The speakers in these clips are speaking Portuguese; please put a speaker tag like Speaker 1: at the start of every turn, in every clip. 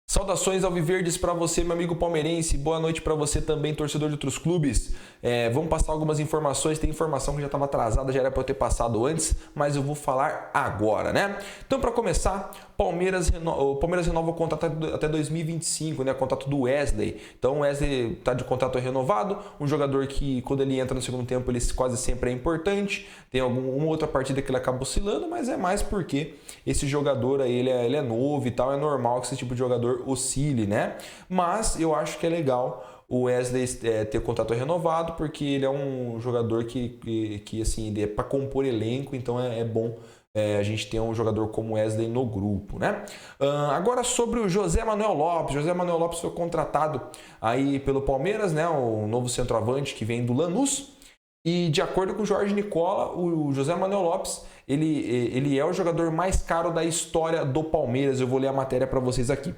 Speaker 1: Saudações alviverdes para você, meu amigo palmeirense. Boa noite para você também, torcedor de outros clubes. Vamos passar algumas informações. Tem informação que já estava atrasada, já era para eu ter passado antes, mas eu vou falar agora, né? Então, para começar, o Palmeiras renova o contrato até 2025, né? O contrato do Wesley. Então, o Wesley está de contrato renovado. Um jogador que, quando ele entra no segundo tempo, ele quase sempre é importante. Tem uma outra partida que ele acaba oscilando, mas é mais porque esse jogador aí, ele é novo e tal. É normal que esse tipo de jogador oscile, né? Mas eu acho que é legal o Wesley ter o contrato renovado, porque ele é um jogador que assim, ele é para compor elenco, então é bom a gente ter um jogador como Wesley no grupo, né? Agora sobre o José Manuel Lopes. José Manuel Lopes foi contratado aí pelo Palmeiras, né? O novo centroavante que vem do Lanús. E de acordo com o Jorge Nicola, o José Manuel Lopes, ele é o jogador mais caro da história do Palmeiras. Eu vou ler a matéria para vocês aqui.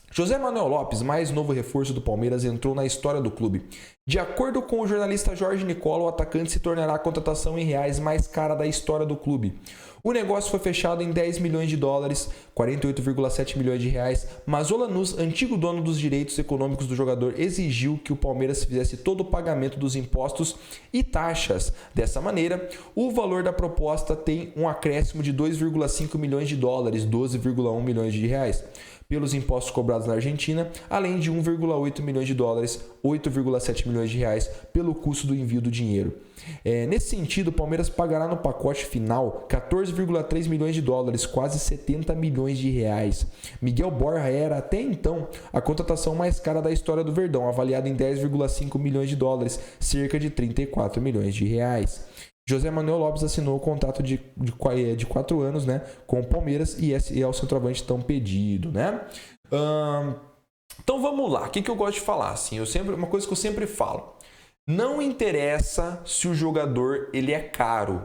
Speaker 1: José Manuel Lopes, mais novo reforço do Palmeiras, entrou na história do clube. De acordo com o jornalista Jorge Nicola, o atacante se tornará a contratação em reais mais cara da história do clube. O negócio foi fechado em 10 milhões de dólares, 48,7 milhões de reais, mas o Lanús, antigo dono dos direitos econômicos do jogador, exigiu que o Palmeiras fizesse todo o pagamento dos impostos e taxas. Dessa maneira, o valor da proposta tem um acréscimo de 2,5 milhões de dólares, 12,1 milhões de reais, pelos impostos cobrados na Argentina, além de 1,8 milhões de dólares, 8,7 milhões de reais, pelo custo do envio do dinheiro. Nesse sentido, o Palmeiras pagará no pacote final 14,3 milhões de dólares, quase 70 milhões de reais. Miguel Borja era, até então, a contratação mais cara da história do Verdão, avaliada em 10,5 milhões de dólares, cerca de 34 milhões de reais. José Manuel Lopes assinou o contrato de 4 anos, né, com o Palmeiras e é o centroavante tão pedido, né? Então vamos lá, o que eu gosto de falar? Assim, uma coisa que eu sempre falo, não interessa se o jogador ele é caro.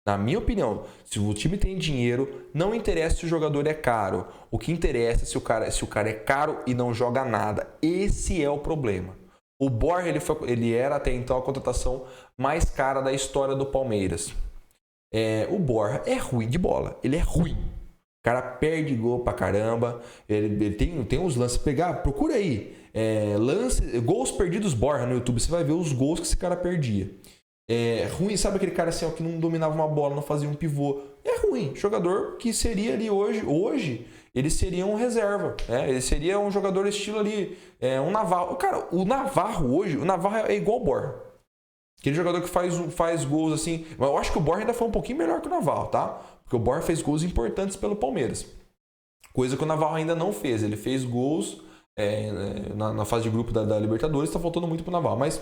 Speaker 1: Na minha opinião, se o time tem dinheiro, não interessa se o jogador é caro. O que interessa é se o cara é caro e não joga nada. Esse é o problema. O Borja ele era até então a contratação mais cara da história do Palmeiras. O Borja é ruim de bola. Ele é ruim. O cara perde gol pra caramba. Ele tem uns lances. Procura aí. Gols perdidos Borja no YouTube. Você vai ver os gols que esse cara perdia. Ruim, sabe aquele cara assim, ó, que não dominava uma bola, não fazia um pivô. É ruim. Jogador que seria ali hoje ele seria um reserva, né? Ele seria um jogador estilo ali, um Navarro. Cara, o Navarro é igual o Borja. Aquele jogador que faz gols assim. Mas eu acho que o Borja ainda foi um pouquinho melhor que o Navarro, tá? Porque o Borja fez gols importantes pelo Palmeiras. Coisa que o Navarro ainda não fez. Ele fez gols na fase de grupo da Libertadores, tá faltando muito pro Navarro. Mas,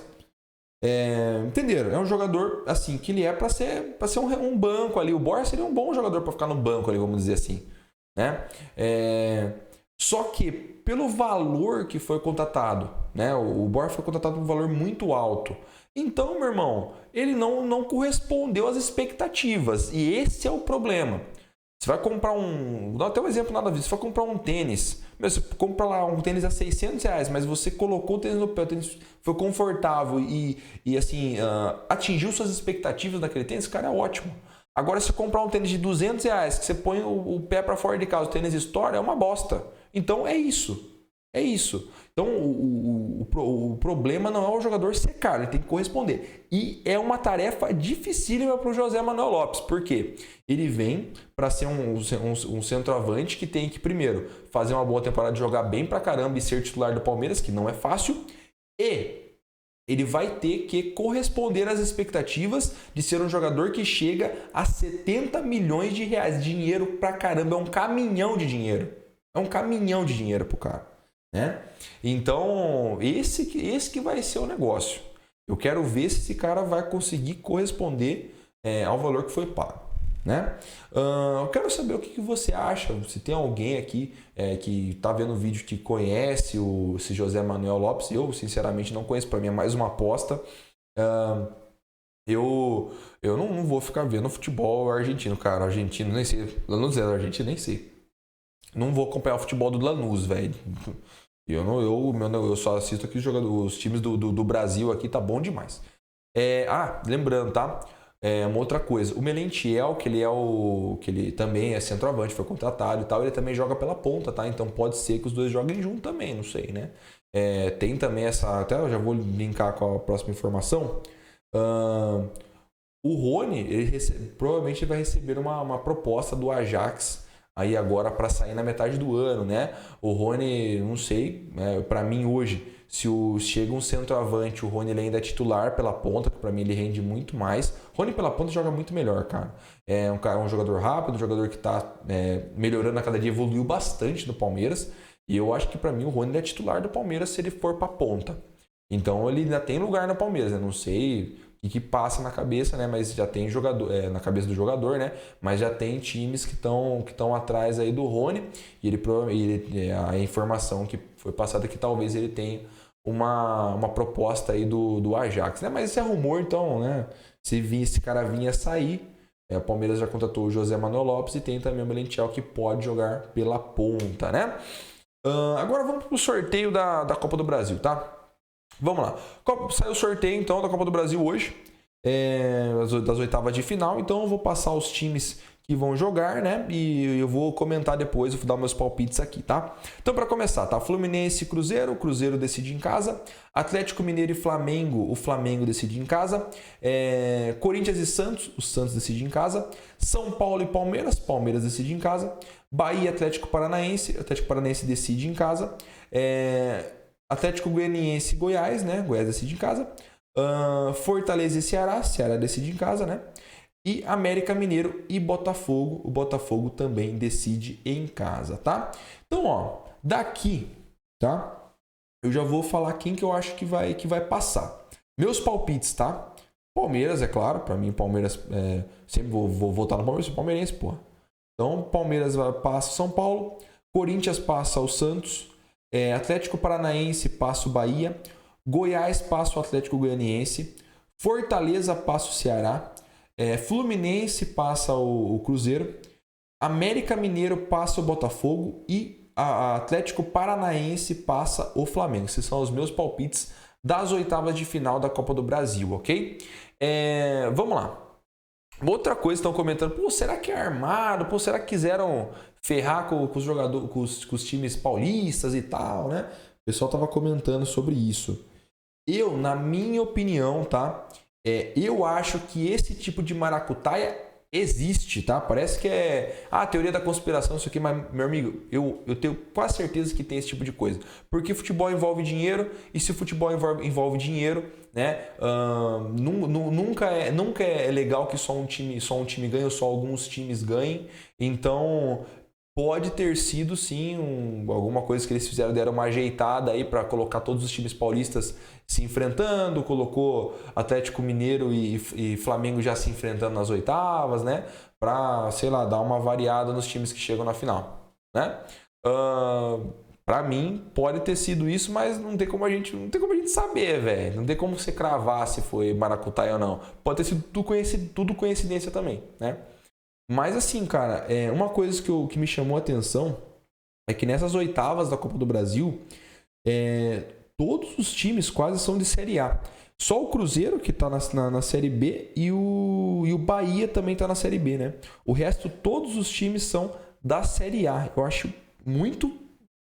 Speaker 1: entenderam? É um jogador assim que ele é para ser um banco ali. O Borja seria um bom jogador para ficar no banco ali, vamos dizer assim, né? Só que pelo valor que foi contratado, né? O Borja foi contratado por um valor muito alto. Então, meu irmão, ele não correspondeu às expectativas. E esse é o problema. Você vai comprar vou dar até um exemplo nada a ver. Você vai comprar um tênis. Você compra lá um tênis a 600 reais, mas você colocou o tênis no pé, o tênis foi confortável e assim, atingiu suas expectativas daquele tênis, cara, é ótimo. Agora, se você comprar um tênis de 200 reais, que você põe o pé para fora de casa, o tênis estoura, é uma bosta. Então, é isso. É isso. Então, o problema não é o jogador ser caro, ele tem que corresponder. E é uma tarefa dificílima para o José Manuel Lopes. Por quê? Ele vem para ser um centroavante que tem que, primeiro, fazer uma boa temporada, jogar bem pra caramba e ser titular do Palmeiras, que não é fácil. E ele vai ter que corresponder às expectativas de ser um jogador que chega a 70 milhões de reais. Dinheiro pra caramba, é um caminhão de dinheiro. É um caminhão de dinheiro pro cara, né? Então, esse que vai ser o negócio. Eu quero ver se esse cara vai conseguir corresponder ao valor que foi pago, né? Eu quero saber o que você acha. Se tem alguém aqui que está vendo o vídeo que conhece esse José Manuel Lopes. Eu, sinceramente, não conheço. Para mim é mais uma aposta. Eu não vou ficar vendo futebol argentino, cara. Argentino, nem sei. Lanús é da Argentina, nem sei. Não vou acompanhar o futebol do Lanús, velho. Eu só assisto aqui os times do Brasil aqui, tá bom demais. Lembrando, tá? Uma outra coisa, o Merentiel, que ele também é centroavante, foi contratado e tal, ele também joga pela ponta, tá? Então pode ser que os dois joguem junto também, não sei, né? Tem também essa, até eu já vou linkar com a próxima informação. O Rony, provavelmente vai receber uma proposta do Ajax aí agora para sair na metade do ano, né? O Rony, não sei, para mim hoje, se chega um centroavante, o Rony ele ainda é titular pela ponta, que para mim ele rende muito mais. Rony pela ponta joga muito melhor, cara. É um jogador rápido, um jogador que está melhorando a cada dia, evoluiu bastante no Palmeiras. E eu acho que para mim o Rony é titular do Palmeiras se ele for para ponta. Então ele ainda tem lugar no Palmeiras, né? Não sei o que passa na cabeça, né? Mas já tem jogador na cabeça do jogador, né? Mas já tem times que estão atrás aí do Rony e a informação que foi passada é que talvez ele tenha uma proposta aí do Ajax, né? Mas isso é rumor, então, né? Se esse cara vinha sair, o Palmeiras já contratou o José Manuel Lopes e tem também o Merentiel que pode jogar pela ponta, né? Agora vamos para o sorteio da Copa do Brasil, tá? Vamos lá. Saiu o sorteio então da Copa do Brasil hoje, das oitavas de final. Então eu vou passar os times que vão jogar, né? E eu vou comentar depois, eu vou dar meus palpites aqui, tá? Então para começar, tá? Fluminense e Cruzeiro, o Cruzeiro decide em casa. Atlético Mineiro e Flamengo, o Flamengo decide em casa. Corinthians e Santos, o Santos decide em casa. São Paulo e Palmeiras, Palmeiras decide em casa. Bahia e Atlético Paranaense, Atlético Paranaense decide em casa. Atlético Goianiense e Goiás, né? Goiás decide em casa. Fortaleza e Ceará, Ceará decide em casa, né? E América Mineiro e Botafogo, o Botafogo também decide em casa, tá? Então, ó, daqui, tá? Eu já vou falar quem que eu acho que vai passar. Meus palpites, tá? Palmeiras, é claro, para mim Palmeiras, sempre vou votar no Palmeiras, sou palmeirense, pô. Então, Palmeiras passa o São Paulo, Corinthians passa o Santos, Atlético Paranaense passa o Bahia, Goiás passa o Atlético Goianiense, Fortaleza passa o Ceará, Fluminense passa o Cruzeiro, América Mineiro passa o Botafogo e a Atlético Paranaense passa o Flamengo. Esses são os meus palpites das oitavas de final da Copa do Brasil, ok? Vamos lá. Outra coisa, estão comentando, pô, será que é armado? Pô, será que quiseram ferrar com os jogadores, com os times paulistas e tal, né? O pessoal tava comentando sobre isso. Eu, na minha opinião, tá? Eu acho que esse tipo de maracutaia existe, tá? Parece que a teoria da conspiração, isso aqui, mas, meu amigo, eu tenho quase certeza que tem esse tipo de coisa. Porque futebol envolve dinheiro, e se o futebol envolve dinheiro, né? Nunca é legal que só um time ganhe ou só alguns times ganhem. Então pode ter sido sim alguma coisa que eles fizeram, deram uma ajeitada aí para colocar todos os times paulistas se enfrentando, colocou Atlético Mineiro e Flamengo já se enfrentando nas oitavas, né? Para, sei lá, dar uma variada nos times que chegam na final, né? Para mim pode ter sido isso, mas não tem como a gente saber, velho. Não tem como você cravar se foi maracutaia ou não. Pode ter sido tudo coincidência também, né? Mas assim, cara, uma coisa que me chamou a atenção é que nessas oitavas da Copa do Brasil, todos os times quase são de Série A. Só o Cruzeiro que está na Série B e o Bahia também está na Série B, né? O resto, todos os times são da Série A. Eu acho muito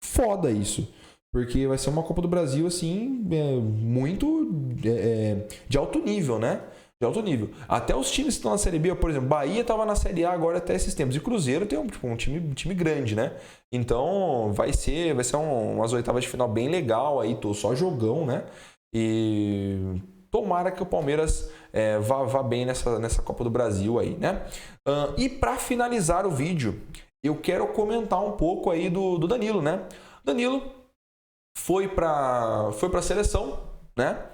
Speaker 1: foda isso. Porque vai ser uma Copa do Brasil, assim, muito de alto nível, né? De alto nível. Até os times que estão na Série B, por exemplo, Bahia estava na Série A agora até esses tempos. E Cruzeiro tem um time grande, né? Então vai ser umas oitavas de final bem legal aí, só jogão, né? E tomara que o Palmeiras vá bem nessa Copa do Brasil aí, né? E para finalizar o vídeo, eu quero comentar um pouco aí do Danilo, né? Danilo foi para a seleção, né?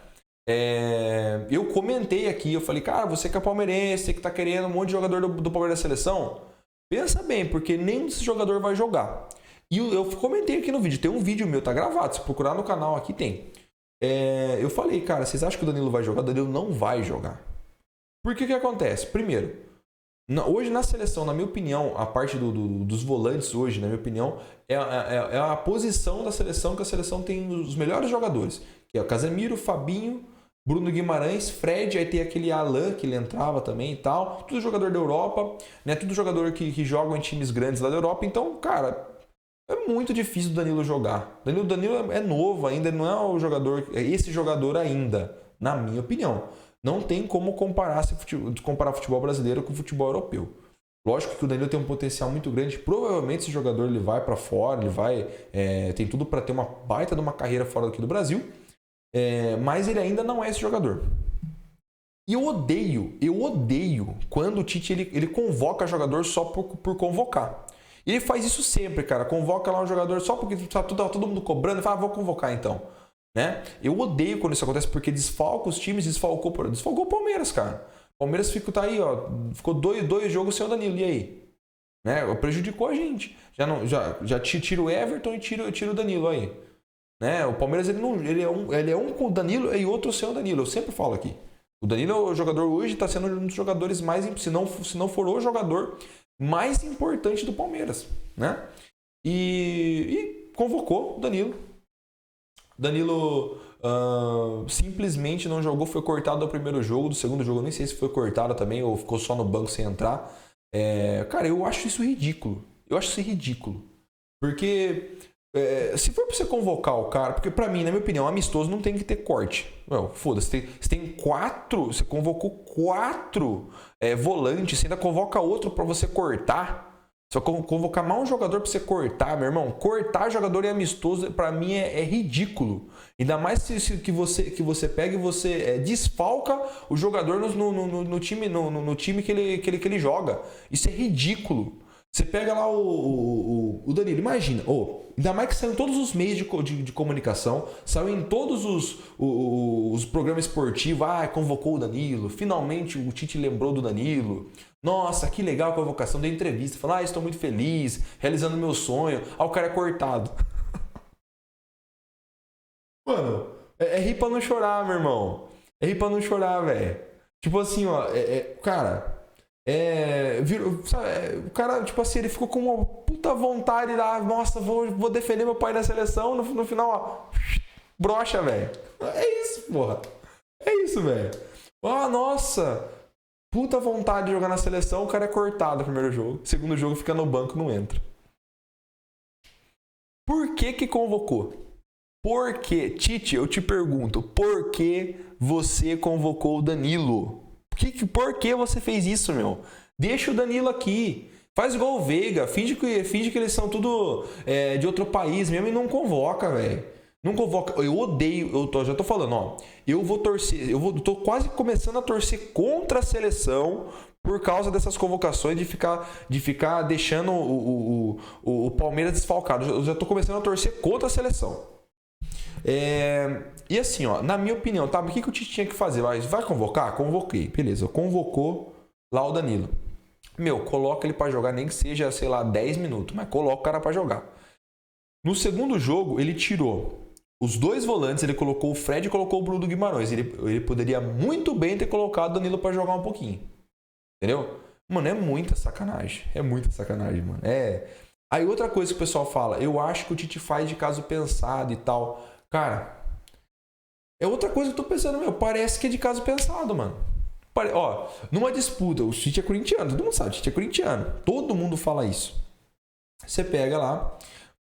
Speaker 1: Eu comentei aqui, eu falei, cara, você que é palmeirense, que tá querendo um monte de jogador do Palmeiras da seleção, pensa bem, porque nenhum desses jogadores vai jogar. E eu comentei aqui no vídeo, tem um vídeo meu, tá gravado, se procurar no canal aqui tem. Eu falei, cara, vocês acham que o Danilo vai jogar? O Danilo não vai jogar. Por que acontece? Primeiro, hoje na seleção, na minha opinião, a parte dos volantes hoje, na minha opinião, é a posição da seleção que a seleção tem os melhores jogadores, que é o Casemiro, Fabinho, Bruno Guimarães, Fred, aí tem aquele Alan que ele entrava também e tal. Tudo jogador da Europa, né? Tudo jogador que jogam em times grandes lá da Europa. Então, cara, é muito difícil o Danilo jogar. Danilo é novo ainda, não é o jogador, é esse jogador ainda, na minha opinião. Não tem como comparar futebol brasileiro com o futebol europeu. Lógico que o Danilo tem um potencial muito grande. Provavelmente esse jogador ele vai para fora, tem tudo para ter uma baita de uma carreira fora aqui do Brasil. Mas ele ainda não é esse jogador. E eu odeio quando o Tite ele convoca jogador só por convocar. Ele faz isso sempre, cara. Convoca lá um jogador só porque tá todo mundo cobrando e fala, vou convocar então. Né? Eu odeio quando isso acontece porque desfalca os times, desfalcou o Palmeiras, cara. O Palmeiras tá aí, ó, ficou dois jogos sem o Danilo, e aí? Né? Prejudicou a gente. Já tira o Everton e tira o Danilo aí. Né? O Palmeiras ele é um com o Danilo e outro sem o Danilo. Eu sempre falo aqui. O Danilo é o jogador hoje, está sendo um dos jogadores mais, se não for o jogador mais importante do Palmeiras, né? E convocou o Danilo. Danilo simplesmente não jogou, foi cortado do primeiro jogo, do segundo jogo, nem sei se foi cortado também ou ficou só no banco sem entrar. Cara, eu acho isso ridículo. Porque se for pra você convocar o cara, porque pra mim, na minha opinião, amistoso não tem que ter corte. Não, foda-se, você tem 4, você convocou 4 volantes, você ainda convoca outro pra você cortar. Só convocar mais um jogador pra você cortar, meu irmão. Cortar jogador em amistoso, pra mim, é ridículo. Ainda mais que você pega e você desfalca o jogador no time que ele joga. Isso é ridículo. Você pega lá o Danilo, imagina, ainda mais que saiu em todos os meios de comunicação, saiu em todos os programas esportivos, convocou o Danilo, finalmente o Tite lembrou do Danilo, nossa, que legal a convocação, deu entrevista, falou, estou muito feliz, realizando meu sonho, o cara é cortado. Mano, é rir pra não chorar, meu irmão, é rir pra não chorar, velho. Tipo assim, ó, cara... o cara, tipo assim, ele ficou com uma puta vontade lá, nossa, vou defender meu pai na seleção, no final, ó, brocha, velho. É isso, porra. É isso, velho. Nossa, puta vontade de jogar na seleção, o cara é cortado no primeiro jogo. Segundo jogo fica no banco, não entra. Por que convocou? Por que? Tite, eu te pergunto, por que você convocou o Danilo? Por que você fez isso, meu? Deixa o Danilo aqui. Faz igual o Veiga. Finge que eles são tudo de outro país mesmo e não convoca, velho. Não convoca. Eu odeio. Já tô falando, ó. Eu vou torcer. Tô quase começando a torcer contra a seleção por causa dessas convocações de ficar deixando o Palmeiras desfalcado. Eu já tô começando a torcer contra a seleção. E assim, ó, na minha opinião, tá? O que o Tite tinha que fazer? Vai convocar? Convoquei, beleza. Convocou lá o Danilo. Meu, coloca ele pra jogar, nem que seja, sei lá, 10 minutos, mas coloca o cara pra jogar. No segundo jogo, ele tirou os 2 volantes, ele colocou o Fred e colocou o Bruno Guimarães. Ele poderia muito bem ter colocado o Danilo pra jogar um pouquinho. Entendeu? Mano, é muita sacanagem. Mano. Aí outra coisa que o pessoal fala, eu acho que o Tite faz de caso pensado e tal. Cara, é outra coisa que eu tô pensando, meu, parece que é de caso pensado, mano. Ó, numa disputa, o Tite é corintiano, todo mundo sabe, o Tite é corintiano. Todo mundo fala isso. Você pega lá,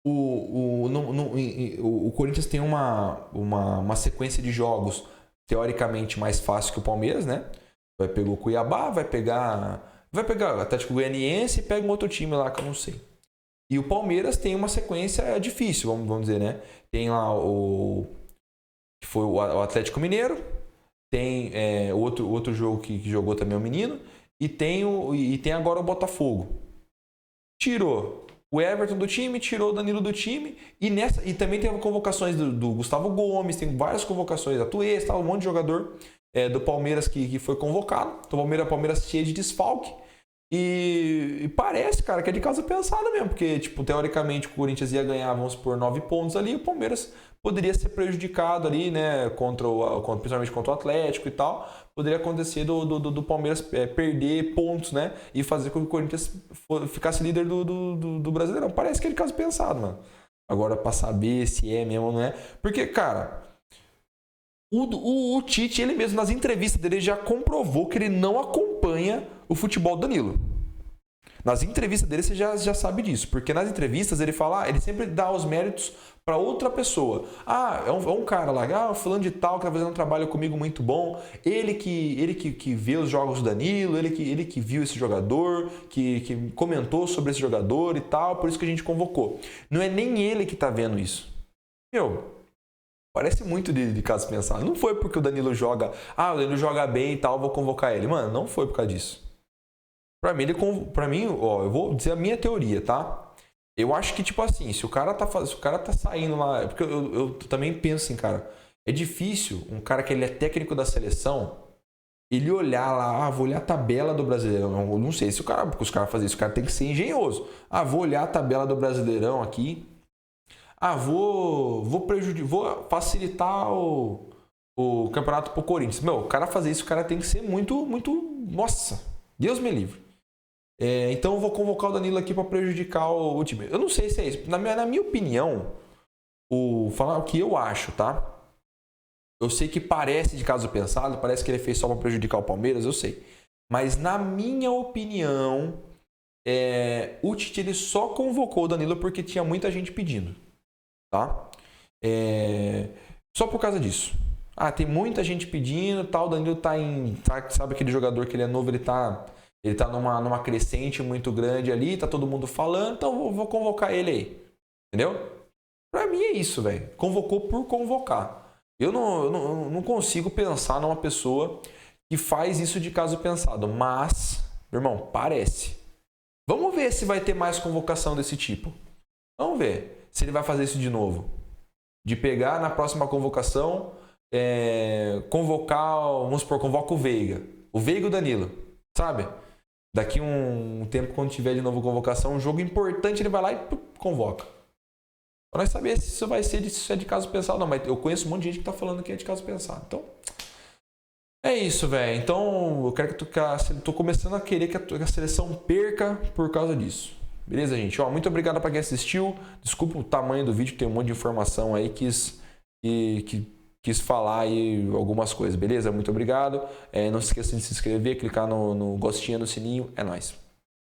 Speaker 1: o Corinthians tem uma sequência de jogos teoricamente mais fácil que o Palmeiras, né? Vai pegar o Cuiabá, vai pegar o Atlético Goianiense e pega um outro time lá que eu não sei. E o Palmeiras tem uma sequência difícil, vamos dizer, né? Tem lá que foi o Atlético Mineiro, tem outro jogo que jogou também o menino, e tem agora o Botafogo. Tirou o Everton do time, tirou o Danilo do time, e também tem convocações do Gustavo Gomes, tem várias convocações da Tuesta, um monte de jogador do Palmeiras que foi convocado. Então o Palmeiras cheio de desfalque. E parece, cara, que é de casa pensada mesmo, porque, tipo, teoricamente o Corinthians ia ganhar, vamos supor, 9 pontos ali, e o Palmeiras poderia ser prejudicado ali, né, principalmente contra o Atlético e tal. Poderia acontecer do Palmeiras perder pontos, né, e fazer com que o Corinthians ficasse líder do Brasileirão. Parece que é de caso pensado, mano. Agora, pra saber se é mesmo ou não é. Porque, cara, O Tite, ele mesmo, nas entrevistas dele, já comprovou que ele não acompanha o futebol do Danilo. Nas entrevistas dele, você já sabe disso. Porque nas entrevistas, ele fala, ele sempre dá os méritos para outra pessoa. É um cara lá, fulano de tal, que tá fazendo um trabalho comigo muito bom. Ele que vê os jogos do Danilo, ele que viu esse jogador, que comentou sobre esse jogador e tal, por isso que a gente convocou. Não é nem ele que tá vendo isso. Parece muito de caso pensado. Não foi porque o Danilo joga, o Danilo joga bem e tal, vou convocar ele. Mano, não foi por causa disso. Pra mim, ó, eu vou dizer a minha teoria, tá? Eu acho que, tipo assim, se o cara tá saindo lá... Porque eu também penso assim, cara, é difícil um cara que ele é técnico da seleção, ele olhar lá, vou olhar a tabela do Brasileirão. Eu não sei se porque os caras fazem isso, o cara tem que ser engenhoso. Vou olhar a tabela do Brasileirão aqui. Vou facilitar o campeonato pro Corinthians. O cara fazer isso, o cara tem que ser muito, muito... Nossa, Deus me livre. Então eu vou convocar o Danilo aqui para prejudicar o time. Eu não sei se é isso. Na minha opinião, falar o que eu acho, tá? Eu sei que parece de caso pensado, parece que ele fez só para prejudicar o Palmeiras, eu sei. Mas na minha opinião, o Tite ele só convocou o Danilo porque tinha muita gente pedindo. Tá? Só por causa disso. Tem muita gente pedindo, tal. O Danilo sabe aquele jogador que ele é novo, ele tá numa crescente muito grande ali, tá todo mundo falando, então vou convocar ele aí. Entendeu? Pra mim é isso, velho. Convocou por convocar. Eu não consigo pensar numa pessoa que faz isso de caso pensado, mas, meu irmão, parece. Vamos ver se vai ter mais convocação desse tipo. Vamos ver se ele vai fazer isso de novo. De pegar na próxima convocação, convocar, vamos supor, convoca o Veiga. O Veiga e o Danilo, sabe? Daqui um tempo, quando tiver de novo convocação, um jogo importante, ele vai lá e convoca. Pra nós saber se isso vai ser se é de caso pensado ou não. Mas eu conheço um monte de gente que tá falando que é de caso pensado. Então, é isso, velho. Então, eu quero que tô começando a querer que a seleção perca por causa disso. Beleza, gente? Muito obrigado para quem assistiu. Desculpa o tamanho do vídeo, tem um monte de informação aí, quis falar aí algumas coisas, beleza? Muito obrigado. Não se esqueça de se inscrever, clicar no gostinho, no sininho. É nóis.